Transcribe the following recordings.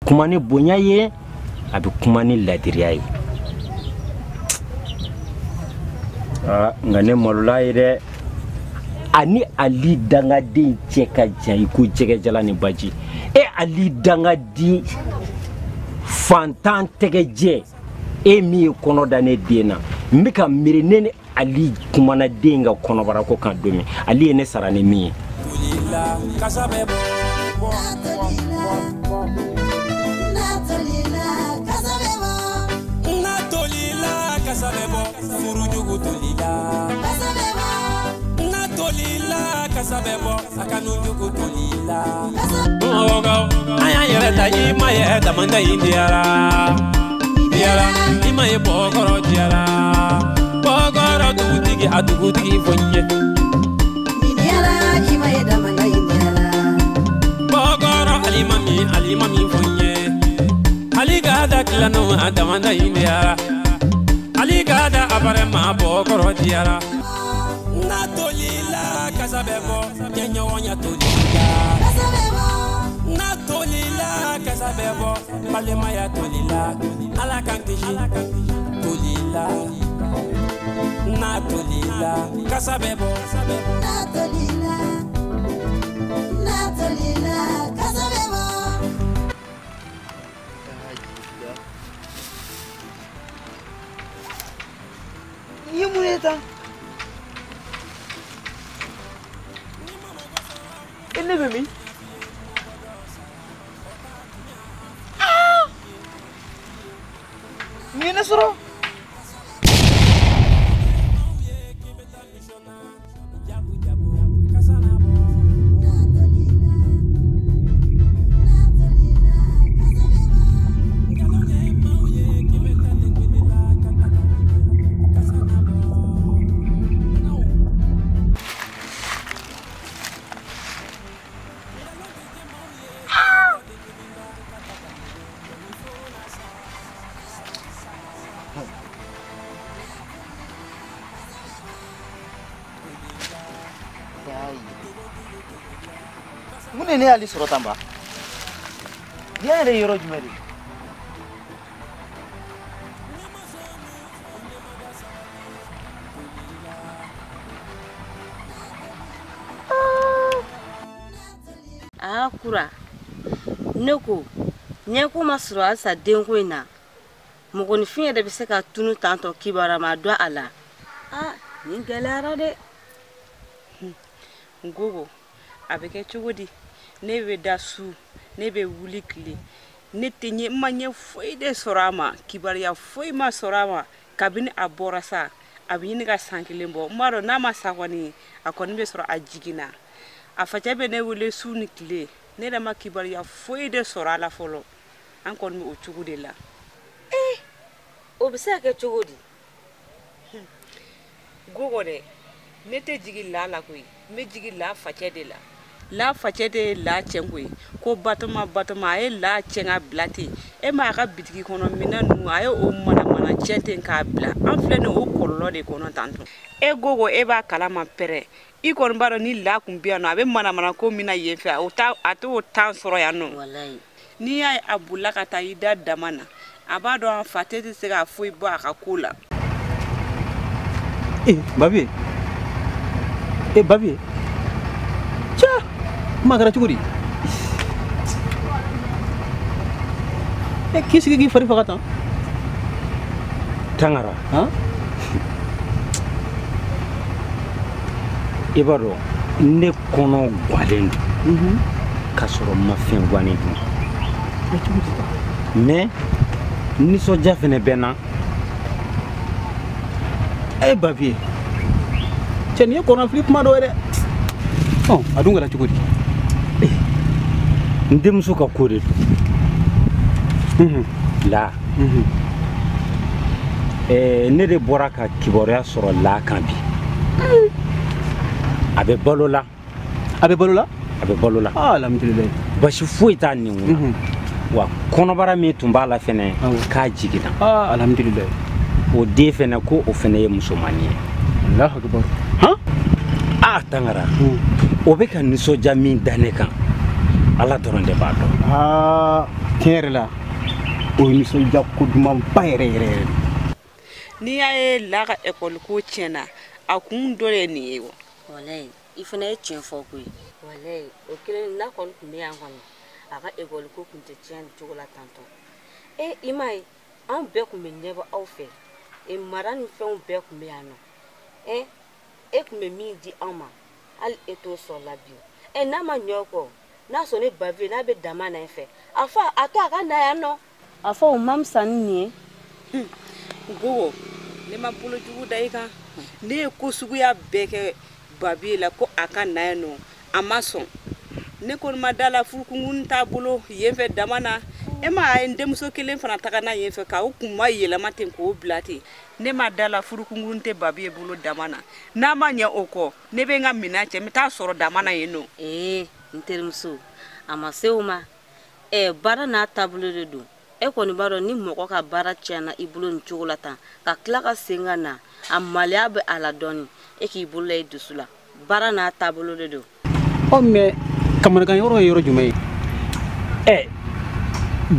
kuma ni bonya ye a bɛ kuma ni ladiriya ye nga ne malola ye dɛ ani Ali dangaden cɛ ka jan i ko jɛgɛjala ni baji Ali dangadi fantan tɛgɛjɛ min ye kɔnɔ da ne den na n bɛ ka miiri ne ni Ali kumana den ka kɔnɔbara ko kan don min Ali ye ne sara ni min ye Kasabebo akanujugu tolila ogo aya yereta ima ye damanda indiara ima ye bogoro diara bogoro dugutigi adugutigi fonye indiara ima ye damanda indiara bogoro alimami fonye aligada kilano adamanda indiara aligada abarema bogoro diara Natolila kasabebo nyenyonya tolila kasabebo Natolila kasabebo palema ya tolila ala kankishi tolila Natolila kasabebo Natolila kasabebo Yumureta Ini bumi. Mina suruh. Mune ne Ali soro tamba dia re yoro jumeri kura neko nyeko masro asa denko ina mugoni fin de bise ka tunu tanto kibara ma do ala ni galara de ngogo abeke chugodi nebe dasu nebe wulikli netenye manye foi de sorama kibaria foi ma sorama kabini aborasa abini ga sankilembo maro na masakwani akoni be soro ajigina afachabe ne wule suni kle ne da makibaria foi de sorala folo ankon mi o chugudi la obisa ke chugodi gogo de nete jigila la koi me jigila fachede la fachede la chengwe ko batoma la chenga blati e ma ga bitigi kono minanu ayo o mana chente ka bla en flene o kollo de kono tanto e gogo e ba kala ma pere I kon baro ni la kumbia no abe mana ko mina yefe o ta ato tan soro ya no wallahi ni ay abula kata ida damana abado an fatete se ga foi bo aka kula babi cha magara chuguri kisi gi fari fakata tangara ibaro ne kono gwalen kasoro mafen gwani mais ni so jafene bena babi chen ye kono flip ma do de adunga la chuguri ndem suka kore la ne de bora ka kiboria soro la kambi abe balola alhamdulillah bashi fuita ni wa konobara mi tumba la fene ka jigina alhamdulillah o de fene ko o fene ye musomani Allahu akbar tangara o be ka niso jamin dane kan ala dɔrɔn de b'a dɔn. tiɲɛ yɛrɛ la o ye nisɔndiya kodumanba yɛrɛ yɛrɛ yɛrɛ. n'i y'a ye la ka ekɔli ko tiɲɛna a kun dɔ de ye nin ye wa. walayi i fana ye tiɲɛ fɔ koyi. walayi o kelen n'a kɔni tun bɛ yan kɔni a ka ekɔli ko tun tɛ tiɲɛ nin cogo la tantɔ. i m'a ye anw bɛɛ tun bɛ ɲɛbɔ aw fɛ mara ni fɛnw bɛɛ tun bɛ yan nɔ. e tun bɛ min di anw ma hali e t'o sɔrɔla bi. n'a ma ɲɛ o kɔ n'a sɔrɔ ne babi n'a bɛ dama na in fɛ a fɔ a to a ka na yan nɔ. a fɔ o ma fisa ni nin ye. Gogo ne ma bolo jugu da i kan ne ye ko suguya bɛɛ kɛ babi la ko a ka na yan nɔ a ma sɔn ne kɔni ma da la furukunkun t'a bolo yen fɛ dama na e ma a ye n denmuso kelen fana taga na yen fɛ k'aw kun ma yɛlɛma ten k'o bila ten ne ma da la furukunkun tɛ babi ye bolo dama na n'a ma ɲɛ o kɔ ne bɛ n ka minɛn cɛ n bɛ taa sɔrɔ dama na yen nɔ. n terimuso a ma se o ma baara n'a taabolo de don. e kɔni b'a dɔn ni mɔgɔ ka baara tiɲɛna i bolo nin cogo la tan ka tila ka segin ka na a maloya bɛ a la dɔɔni e k'i bolo la i dusu la baara n'a taabolo de don. mais kamanagan yɔrɔ ye yɔrɔ jumɛn ye.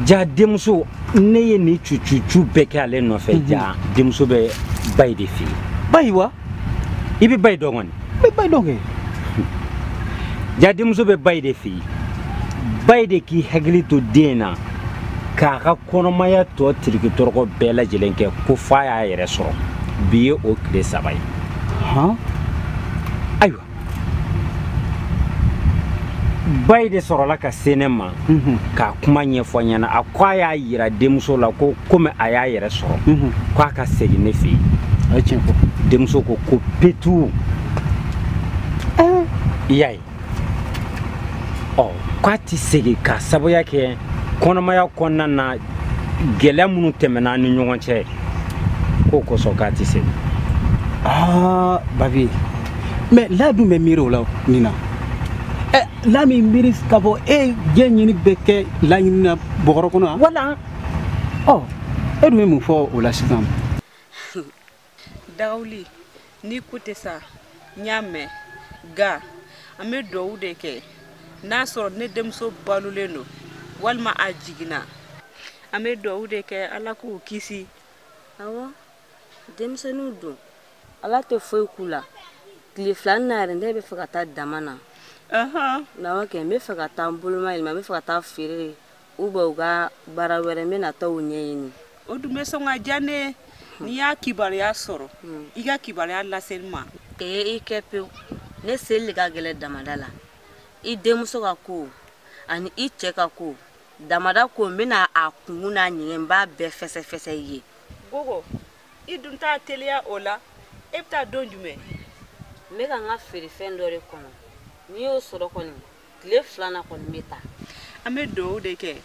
ja denmuso ne ye ni cucu bɛɛ kɛ ale nɔfɛ ja denmuso bɛ bayi de fɛ yen. bayi wa. i bɛ bayi dɔn kɔni. n bɛ bayi dɔn kɛ. ja denmuso bɛ bayi de fɛ yen bayi de k'i hakili to den na k'a ka kɔnɔmaya tɔ tiriki tɔrɔkɔ bɛɛ lajɛlen kɛ ko f'a y'a yɛrɛ sɔrɔ bi ye o tile 3 ye. ayiwa bayi de sɔrɔla ka se ne ma k'a kuma ɲɛfɔ ɲɛna a ko a y'a yira denmuso la ko komi a y'a yɛrɛ sɔrɔ k'a ka segin ne fɛ yen. a ye tiɲɛ fɔ. denmuso ko petu i y'a ye k'a tɛ segin k'a sababuya kɛ kɔnɔmaya kɔnɔna na gɛlɛya minnu tɛmɛna ni ɲɔgɔn cɛ k'o kosɔn k'a tɛ segin. babi mais la dun bɛ miiri o la nin na. la min miiri ka fɔ e diɲɛ ɲini bɛ kɛ laɲini na bɔgɔrɔ kɔnɔ yan. wala. e dun bɛ mun fɔ o la sisan. dagawuli ni ko tɛ sa n y'a mɛn ga an bɛ dugawu de kɛ n'a sɔrɔ ne denmuso balolen don walima a jiginna an bɛ dugawu de kɛ ala k'u kisi. awɔ denmisɛnninw don ala tɛ foyi k'u la tile 2 na yɛrɛ ne bɛ fɛ ka taa dama na. nawɔ kɛ n bɛ fɛ ka taa n boloma yɛlɛma n bɛ fɛ ka taa feere u ka baara wɛrɛ n bɛ na taa o ɲɛɲini. o dun bɛ sɔn ka diya ne n'i y'a kibaruya sɔrɔ i ka kibaruya lase n ma. i kɛ pewu ne seli de ka gɛlɛn damada la i denmuso ka ko ani i cɛ ka ko damada ko n bɛna a kungun n'a ɲɛgɛn n b'a bɛɛ fɛsɛfɛsɛ i ye. gogo i dun t'a teliya o la e bɛ taa don jumɛn. n bɛ ka n ka feerefɛn dɔ de kɔnɔ n'i y'o sɔrɔ kɔni tile 2 na kɔni n bɛ taa. an bɛ dugawu de kɛ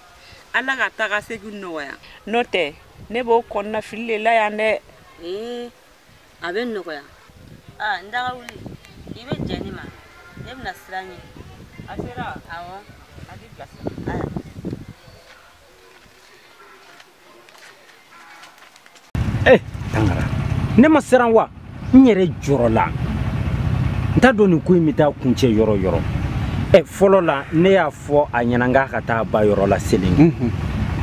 ala ka taga segin nɔgɔya n'o tɛ ne b'o kɔnɔna fili de la yan dɛ. a bɛ nɔgɔya. n daga wuli i bɛ jɛn ne ma ne bɛna siran ɲɛ. a sera. awɔ. a b'i bilasira. tangara ne ma siran wa n yɛrɛ jɔrɔ la n t'a dɔn nin ko in bɛ taa kuncɛ yɔrɔ yɔrɔ. fɔlɔ la ne y'a fɔ a ɲɛna n k'a ka taa ba yɔrɔ la selen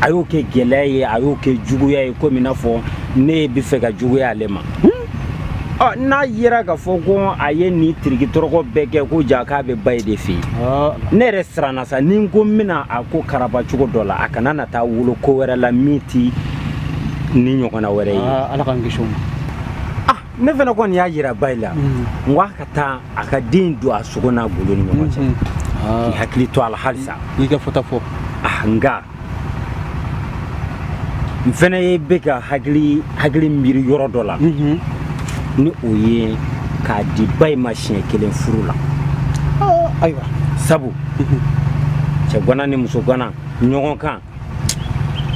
a y'o kɛ gɛlɛya ye a y'o kɛ juguya ye komi i n'a fɔ ne bɛ fɛ ka juguya ale ma. n'a yera ka fɔ ko a ye nin tiriki tɔrɔkɔ bɛɛ kɛ ko ja k'a bɛ ba ye de fɛ yen ne yɛrɛ siranna sa ni n ko n bɛna a ko karaba cogo dɔ la a kana na taa wolo ko wɛrɛ la min ti ni ɲɔgɔnna wɛrɛ ye. ala k'an kisi o ma. ne fana kɔni y'a yira ba la n ko a ka taa a ka den don a sogo n'a golo ni ɲɔgɔn cɛ k'i hakili to a la halisa. i ka fɔta fɔ. nka n fana ye bɛ ka hakili miiri yɔrɔ dɔ la ni o ye k'a di ba in ma siɲɛ 1 furu la. ayiwa sabu cɛ gana ni muso gana ɲɔgɔn kan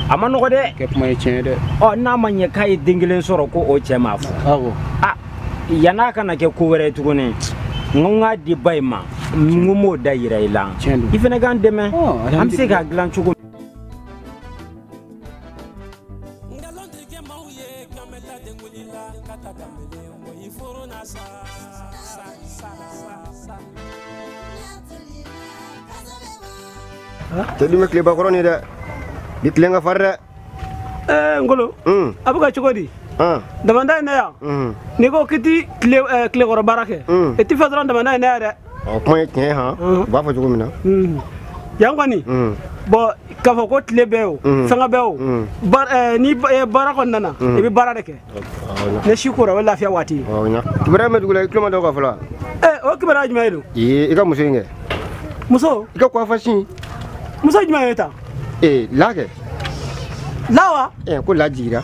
a ma nɔgɔ dɛ. kɛ kuma ye tiɲɛ dɛ. n'a ma ɲɛ k'a ye den 1 sɔrɔ ko o cɛ m'a fɔ. awɔ. yan'a kana kɛ ko wɛrɛ tuguni n ko n k'a di ba in ma n ko m'o da yira i la i fana k'an dɛmɛ an bɛ se k'a dilan cogo. te dum kle ba koroni de bi kle nga farre ngolo abuka chokodi damanda ne ya ni ko kiti kle goro barake eti fadran damanda ne ya de o point ke ha ba fa jogo mina yangwani bo kafo ko tle beo fanga beo ni barako nana e bi barade ke ne shukura wala fiya wati o nya kibara me dugula kilo ma do ka fala o kibara jumaido e ka muso nge muso ka kwa fashi muso jumaita lage lawa ko la jira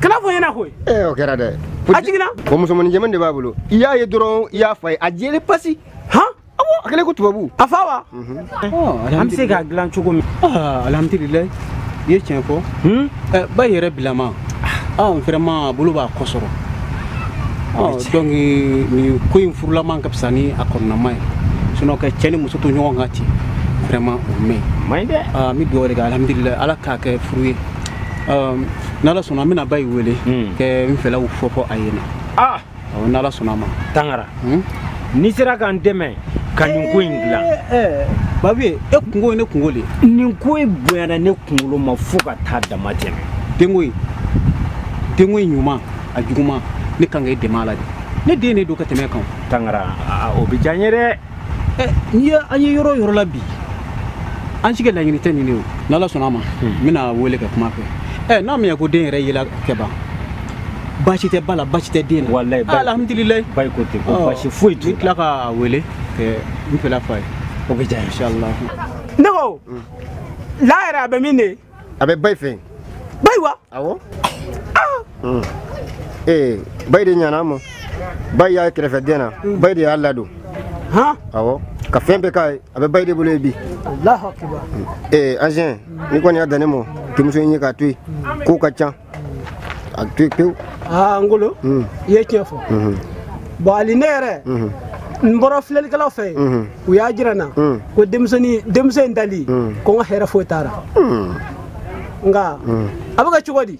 kana fo yana koy o kera de ajigina ko muso mon jemande babulo iya ye doron iya fay ajele pasi ha akele ko tubabu afawa am se ga glan chugo mi alhamdulillah ye tiens fo ba yere bilama vraiment bulu ba kosoro donc ni ko in furula man kapsani akonna mai sino ka cheni muso to nyo ngati vraiment mai de mi do le alhamdulillah ala ka ke fruit nala sona mina bay wele ke mi fela u fofo ayena nala sona ma tangara ni sera kan deme kan ko ingla babi kungo ne kungo le ni ko boyana ne kungo ma fuka ta da matene dengoy nyuma ajuguma ne kan ga de malade ne de ne do ka teme kan tangara o bi janyere ni anyi yoro la bi an shige la nyini tani ne nala sona ma mina wele ka kuma fe na me ko den re yila keba bashi te bala bashi te dina wallahi alhamdulillah bay ko te ko bashi fuitu la ka wele ke mi fe la fay o be jay inshallah nego la era be mine abe bay fe baywa awo bay de nyana mo bay ya krefe dena bay de Allah do ha awo ka fembe kai abe bay de bule bi Allahu akbar agent ni ko ni adane mo ki muso ni ka tui ko ka chan ak tui pew ngolo ye tiefo bo ali nere mboro flel kala fe u ya jirana ko demsoni dali ko nga hera fo tara nga abaga chugodi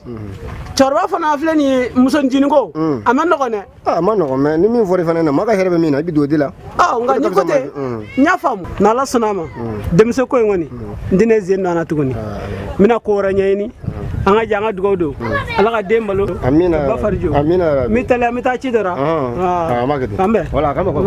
chorba fana fleni muson jiningo aman no kone man no me ni min fori fana na maka herbe mina bi dodi la nga ni kote nya famu na la sunama demse ko ngoni ndine zen na tuguni mina ko ranyeni anga janga dugodo alaka dembalo amina ba farjo amina mitala mita chidara magade ambe wala kama ko